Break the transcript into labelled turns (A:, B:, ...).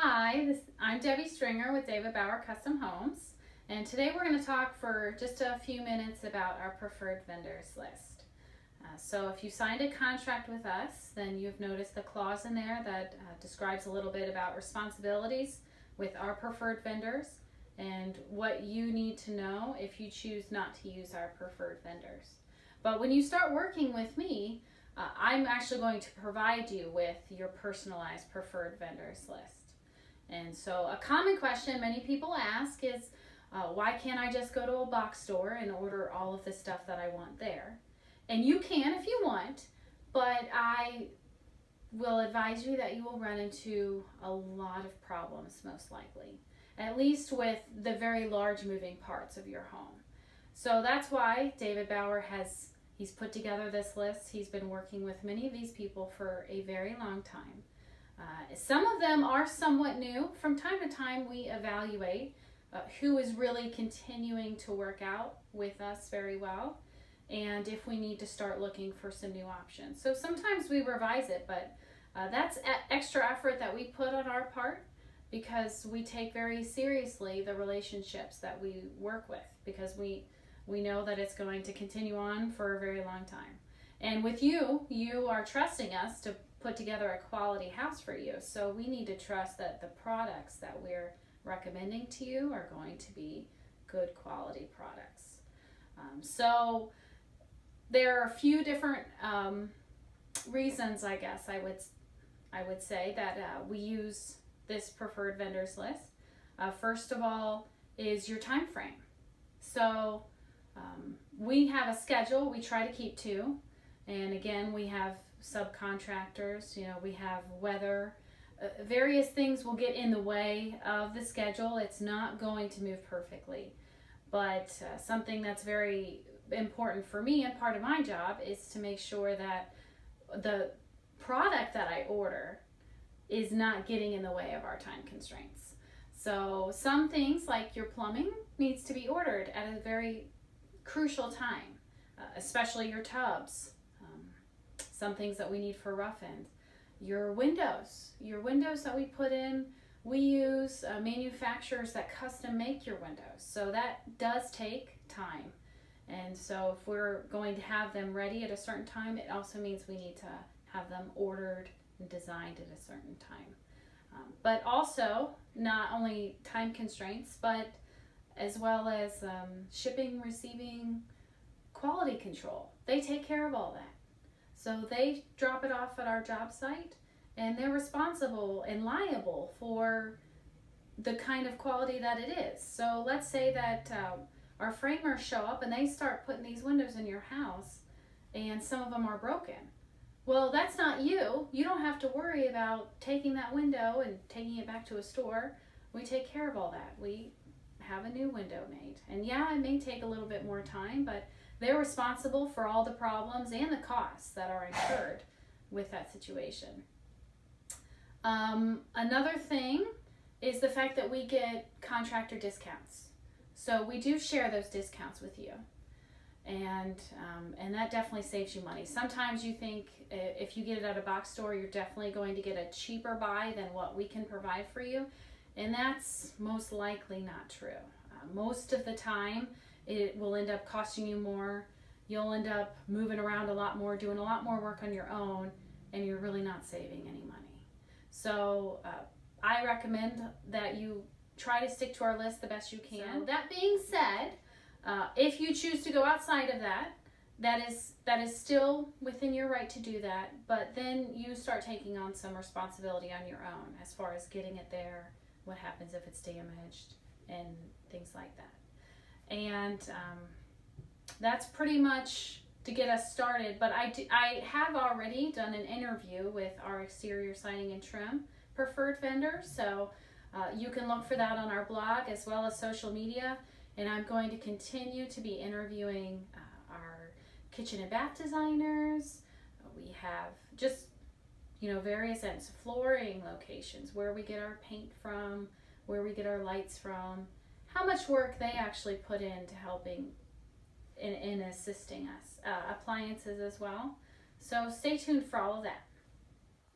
A: Hi, I'm Debbie Stringer with David Bauer Custom Homes, and today we're going to talk for just a few minutes about our preferred vendors list. So if you signed a contract with us, then you've noticed the clause in there that describes a little bit about responsibilities with our preferred vendors and what you need to know if you choose not to use our preferred vendors. But when you start working with me, I'm actually going to provide you with your personalized preferred vendors list. And so a common question many people ask is, why can't I just go to a box store and order all of the stuff that I want there? And you can if you want, but I will advise you that you will run into a lot of problems most likely, at least with the very large moving parts of your home. So that's why David Bauer he's put together this list. He's been working with many of these people for a very long time. Some of them are somewhat new. From time to time, we evaluate who is really continuing to work out with us very well, and if we need to start looking for some new options. So sometimes we revise it, but that's extra effort that we put on our part because we take very seriously the relationships that we work with, because we know that it's going to continue on for a very long time. And with you are trusting us to put together a quality house for you. So we need to trust that the products that we're recommending to you are going to be good quality products. So there are a few different reasons, I guess I would say, that we use this preferred vendors list. First of all is your time frame. So we have a schedule we try to keep to, and again we have subcontractors, we have weather, various things will get in the way of the schedule. It's not going to move perfectly, but something that's very important for me and part of my job is to make sure that the product that I order is not getting in the way of our time constraints. So some things like your plumbing needs to be ordered at a very crucial time, especially your tubs. Some things that we need for rough end. Your windows that we put in, we use manufacturers that custom make your windows. So that does take time. And so if we're going to have them ready at a certain time, it also means we need to have them ordered and designed at a certain time. But also not only time constraints, but as well as shipping, receiving, quality control. They take care of all that. So they drop it off at our job site, and they're responsible and liable for the kind of quality that it is. So let's say that our framers show up and they start putting these windows in your house, and some of them are broken. Well, that's not you. You don't have to worry about taking that window and taking it back to a store. We take care of all that. We have a new window made. And yeah, it may take a little bit more time, but they're responsible for all the problems and the costs that are incurred with that situation. Another thing is the fact that we get contractor discounts. So we do share those discounts with you. And that definitely saves you money. Sometimes you think if you get it at a box store, you're definitely going to get a cheaper buy than what we can provide for you. And that's most likely not true. Most of the time, it will end up costing you more. You'll end up moving around a lot more, doing a lot more work on your own, and you're really not saving any money. So I recommend that you try to stick to our list the best you can. So that being said, if you choose to go outside of that, that is still within your right to do that, but then you start taking on some responsibility on your own as far as getting it there, what happens if it's damaged, and things like that. And that's pretty much to get us started, but I have already done an interview with our exterior siding and trim preferred vendor, so you can look for that on our blog as well as social media. And I'm going to continue to be interviewing our kitchen and bath designers. We have just, various ends, flooring locations, where we get our paint from, where we get our lights from, how much work they actually put into helping in assisting us, appliances as well. So stay tuned for all of that.